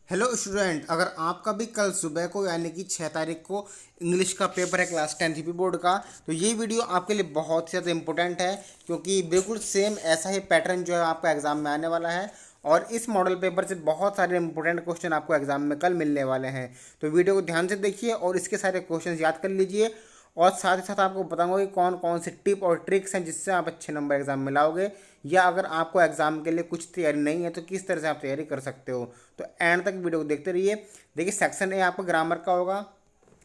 Hello student, अगर आपका भी कल सुबह को यानी कि 6 तारीख को इंग्लिश का पेपर है क्लास 10 जीपी बोर्ड का, तो ये वीडियो आपके लिए बहुत ही ज़्यादा इंपॉर्टेंट है क्योंकि बिल्कुल सेम ऐसा ही पैटर्न जो है आपका एग्जाम में आने वाला है। और इस मॉडल पेपर से बहुत सारे इंपॉर्टेंट क्वेश्चन आपको एग्जाम में कल मिलने वाले हैं। तो वीडियो को ध्यान से देखिए और इसके सारे क्वेश्चन याद कर लीजिए। और साथ ही साथ आपको बताऊंगा कि कौन कौन से टिप और ट्रिक्स हैं जिससे आप अच्छे नंबर एग्जाम में लाओगे, या अगर आपको एग्जाम के लिए कुछ तैयारी नहीं है तो किस तरह से आप तैयारी कर सकते हो। तो एंड तक वीडियो को देखते रहिए। देखिए, सेक्शन ए आपका ग्रामर का होगा,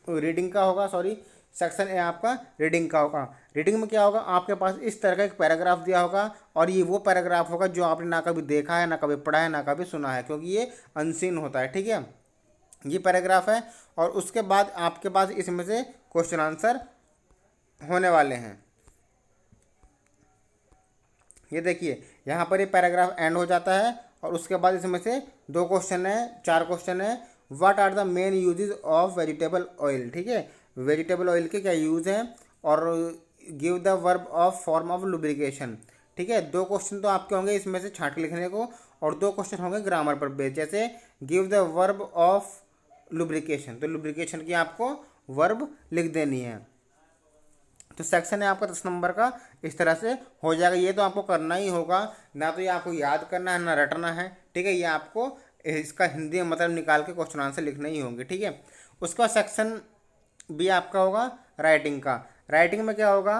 रीडिंग का होगा, सॉरी, सेक्शन ए आपका रीडिंग का होगा। रीडिंग में क्या होगा, आपके पास इस तरह का एक पैराग्राफ दिया होगा और ये वो पैराग्राफ होगा जो आपने ना कभी देखा है, ना कभी पढ़ा है, ना कभी सुना है, क्योंकि ये अनसीन होता है। ठीक है, ये पैराग्राफ है और उसके बाद आपके पास इसमें से क्वेश्चन आंसर होने वाले हैं। ये देखिए, यहाँ पर ये पैराग्राफ एंड हो जाता है और उसके बाद इसमें से दो क्वेश्चन है, चार क्वेश्चन है। What are the main usages of vegetable oil. ठीक है, वेजिटेबल ऑयल के क्या यूज़ हैं, और give the verb of form of lubrication. ठीक है, दो क्वेश्चन तो आपके होंगे इसमें से छांट के लिखने को, और दो क्वेश्चन होंगे ग्रामर पर बेस्ड, जैसे give the verb of lubrication, तो लुब्रिकेशन की आपको वर्ब लिख देनी है। तो सेक्शन है आपका 10 नंबर का, इस तरह से हो जाएगा। ये तो आपको करना ही होगा, ना तो ये आपको याद करना है ना रटना है। ठीक है, ये आपको इसका हिंदी में मतलब निकाल के क्वेश्चन आंसर लिखने ही होंगे। ठीक है, उसका सेक्शन भी आपका होगा राइटिंग का। राइटिंग में क्या होगा,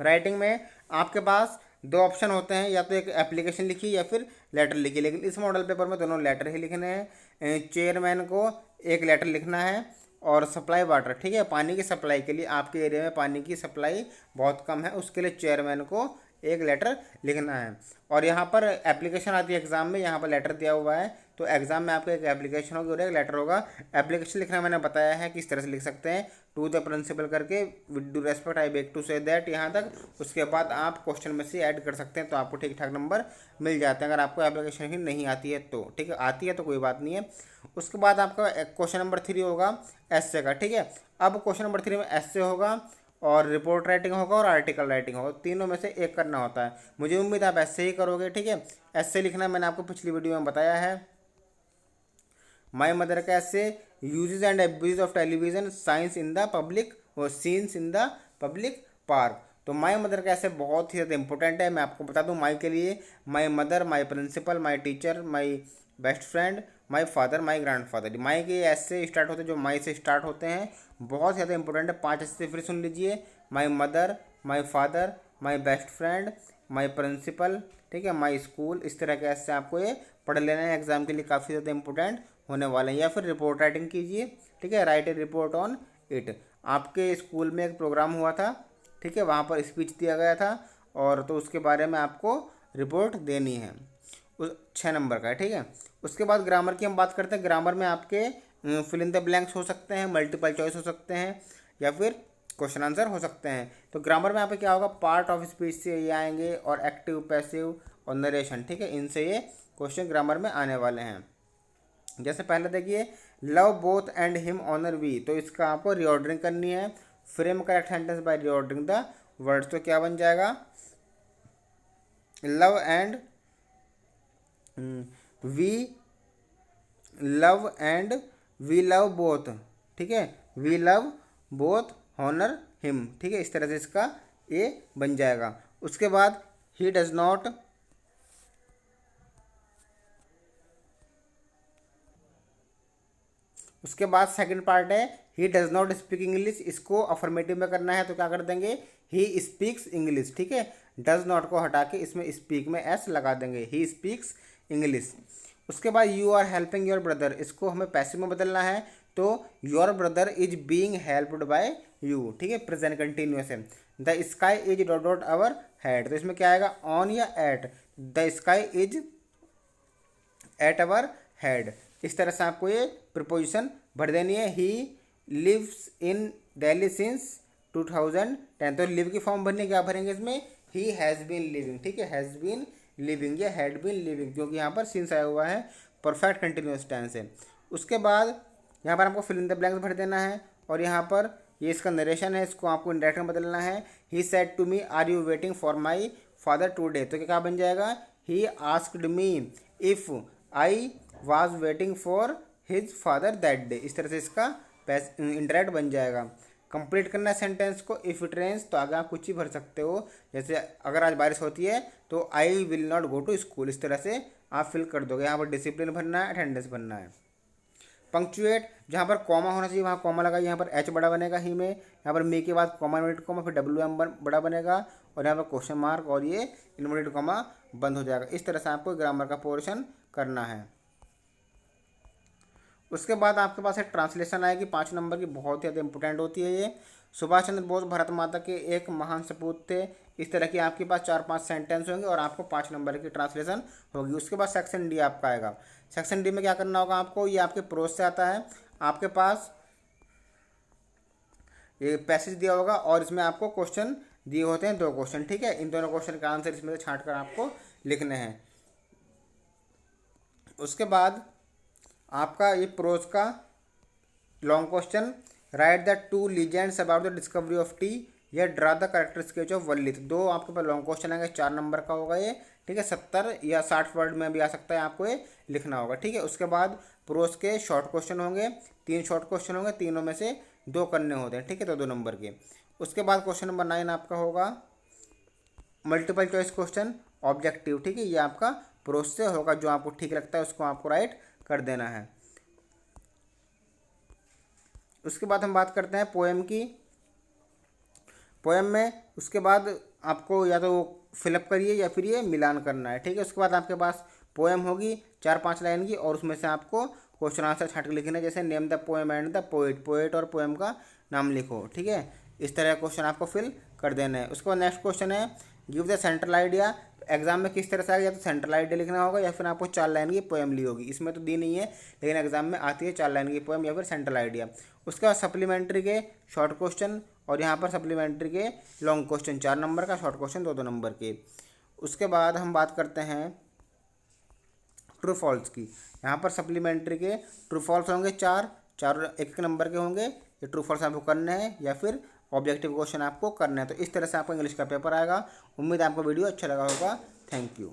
राइटिंग में आपके पास दो ऑप्शन होते हैं, या तो एक एप्लीकेशन लिखिए या फिर लेटर लिखिए, लेकिन इस मॉडल पेपर में दोनों लेटर ही लिखने हैं। चेयरमैन को एक लेटर लिखना है, और सप्लाई वाटर, ठीक है, पानी की सप्लाई के लिए, आपके एरिया में पानी की सप्लाई बहुत कम है, उसके लिए चेयरमैन को एक लेटर लिखना है। और यहाँ पर एप्लीकेशन आती है एग्जाम में, यहाँ पर लेटर दिया हुआ है, तो एग्जाम में आपका एक एप्लीकेशन होगी और एक लेटर होगा। एप्लीकेशन लिखना मैंने बताया है किस तरह से लिख सकते हैं, टू द प्रिंसिपल करके, with due respect I beg to say that, यहाँ तक। उसके बाद आप क्वेश्चन में से ऐड कर सकते हैं, तो आपको ठीक ठाक नंबर मिल जाते हैं अगर आपको एप्लीकेशन ही नहीं आती है तो। ठीक है, आती है तो कोई बात नहीं है। उसके बाद आपका क्वेश्चन नंबर 3 होगा एसए का। ठीक है, अब क्वेश्चन नंबर 3 में एसए होगा और रिपोर्ट राइटिंग होगा और आर्टिकल राइटिंग होगा, तीनों में से एक करना होता है। मुझे उम्मीद है आप ऐसे ही करोगे। ठीक है, ऐसे लिखना मैंने आपको पिछली वीडियो में बताया है। माई मदर का ऐसे, uses and abuse of television, science in the public और scenes in the public park. तो माई मदर का ऐसे बहुत ही ज़्यादा इंपॉर्टेंट है। मैं आपको बता दूं, माई के लिए my mother, my principal, my teacher, my best friend, my father, my grandfather, my के ऐसे स्टार्ट होते हैं जो माई से स्टार्ट होते हैं, बहुत ज़्यादा इंपॉर्टेंट है। 5 ऐसे फिर सुन लीजिए, my mother, my father, my best friend, my principal, ठीक है, माई स्कूल। इस तरह के ऐसे आपको ये पढ़ लेना है, एग्जाम के लिए काफ़ी ज़्यादा इंपॉर्टेंट होने वाले हैं। या फिर रिपोर्ट राइटिंग कीजिए। ठीक है, right A report on it. आपके स्कूल में एक प्रोग्राम हुआ था, ठीक है, वहाँ पर स्पीच दिया गया था, और तो उसके बारे में आपको रिपोर्ट देनी है, उस 6 नंबर का है। ठीक है, उसके बाद ग्रामर की हम बात करते हैं। ग्रामर में आपके फिल इन द ब्लैंक्स हो सकते हैं, मल्टीपल चॉइस हो सकते हैं, या फिर क्वेश्चन आंसर हो सकते हैं। तो ग्रामर में यहाँ पे क्या होगा, पार्ट ऑफ स्पीच से ये आएंगे, और एक्टिव, पैसिव और नरेशन। ठीक है, इनसे ये क्वेश्चन ग्रामर में आने वाले हैं। जैसे पहले देखिए, love both and him honour we, तो इसका आपको रीऑर्डरिंग करनी है। Frame correct sentence by reordering the words, तो क्या बन जाएगा, love and we love and we love both. ठीक है, we love both honour him. ठीक है, इस तरह से इसका ये बन जाएगा। उसके बाद ही डज नॉट, उसके बाद सेकंड पार्ट है he does not speak English, इसको अफर्मेटिव में करना है, तो क्या कर देंगे, ही स्पीक्स इंग्लिश। ठीक है, डज नॉट को हटा के इसमें स्पीक में एस लगा देंगे, ही स्पीक्स इंग्लिश। उसके बाद you are helping your brother, इसको हमें पैसिव में बदलना है, तो your brother is being helped by you. ठीक है, प्रेजेंट कंटिन्यूअस है। The sky is dot dot our head, तो इसमें क्या आएगा, ऑन या at, the sky is at our head. इस तरह से आपको ये प्रिपोजिशन भर देनी है। He lives in Delhi since 2010, तो लिव की फॉर्म भरने क्या भरेंगे इसमें, ही हैज़ बीन लिविंग। ठीक है, हैज़ बीन लिविंग या हैड बीन लिविंग, क्योंकि यहाँ पर सिंस आया हुआ है, परफेक्ट कंटिन्यूस टेंस है। उसके बाद यहाँ पर आपको फिल इन द ब्लैंक्स भर देना है, और यहाँ पर ये इसका नरेशन है, इसको आपको इंडायरेक्ट में बदलना है। He said to me are you waiting for my father today, तो क्या बन जाएगा, he asked me if I was waiting for his father that day. इस तरह से इसका इंटरेक्ट बन जाएगा। कंप्लीट करना है सेंटेंस को। इफ़ इट रेन्स, तो आगे आप कुछ ही भर सकते हो, जैसे अगर आज बारिश होती है तो I will not go to school. इस तरह से आप फिल कर दोगे। यहाँ पर डिसिप्लिन भरना है, अटेंडेंस भरना है। पंक्चुएट, जहाँ पर कॉमा होना चाहिए वहाँ कॉमा लगाइए। यहाँ पर एच बड़ा बनेगा ही में, यहाँ पर मी के बाद कॉमा इन्वर्टेड कॉमा, फिर डब्ल्यू एम बड़ा बनेगा, और यहाँ पर क्वेश्चन मार्क और ये इन्वर्टेड कॉमा बंद हो जाएगा। इस तरह से आपको ग्रामर का पोर्शन करना है। उसके बाद आपके पास एक ट्रांसलेशन आएगी 5 नंबर की, बहुत ही ज़्यादा इंपॉर्टेंट होती है ये। सुभाष चंद्र बोस भारत माता के एक महान सपूत थे। इस तरह की आपके पास 4-5 सेंटेंस होंगे और आपको 5 नंबर की ट्रांसलेशन होगी। उसके बाद सेक्शन डी आपका आएगा। सेक्शन डी में क्या करना होगा आपको, ये आपके प्रोज से आता है। आपके पास ये पैसेज दिया होगा और इसमें आपको क्वेश्चन दिए होते हैं 2 क्वेश्चन, ठीक है। इन दोनों क्वेश्चन का आंसर इसमें से छांट कर आपको लिखने हैं। उसके बाद आपका ये प्रोज का long question, write the 2 legends about the discovery of tea, या draw the character sketch of वल्लित। 2 आपके पास लॉन्ग क्वेश्चन आएंगे, 4 नंबर का होगा ये, ठीक है। 70 या 60 वर्ड में भी आ सकता है, आपको ये लिखना होगा, ठीक है। उसके बाद प्रोज के शॉर्ट क्वेश्चन होंगे, 3 शॉर्ट क्वेश्चन होंगे, तीनों में से 2 करने होते हैं, ठीक है, तो 2 नंबर के। उसके बाद क्वेश्चन नंबर 9 आपका होगा मल्टीपल चॉइस क्वेश्चन ऑब्जेक्टिव, ठीक है। ये आपका प्रोज से होगा, जो आपको ठीक लगता है उसको आपको राइट कर देना है। उसके बाद हम बात करते हैं पोएम की। पोएम में उसके बाद आपको या तो फिलअप करिए या फिर ये मिलान करना है, ठीक है। उसके बाद आपके पास पोएम होगी 4-5 लाइन की, और उसमें से आपको क्वेश्चन आंसर छाट के लिखना है, जैसे name the poem and the poet, poet और पोएम का नाम लिखो, ठीक है। इस तरह क्वेश्चन आपको फिल कर देना है। उसके बाद नेक्स्ट क्वेश्चन है give the central idea. Exam में किस तरह से आएगा, या तो सेंट्रल आइडिया लिखना होगा या फिर आपको 4 लाइन की पोएम ली होगी। इसमें तो दी नहीं है, लेकिन एग्जाम में आती है 4 लाइन की पोएम या फिर सेंट्रल आइडिया। उसके बाद सप्लीमेंट्री के शॉर्ट क्वेश्चन, और यहाँ पर सप्लीमेंट्री के लॉन्ग क्वेश्चन 4 नंबर का, शॉर्ट क्वेश्चन 2-2 नंबर के। उसके बाद हम बात करते हैं ट्रू फॉल्स की। यहाँ पर सप्लीमेंट्री के ट्रू फॉल्स होंगे 4 1-1 नंबर के होंगे। ये ट्रू फॉल्स आपको करने हैं या फिर ऑब्जेक्टिव क्वेश्चन आपको करना है। तो इस तरह से आपको इंग्लिश का पेपर आएगा। उम्मीद है आपको वीडियो अच्छा लगा होगा। Thank you.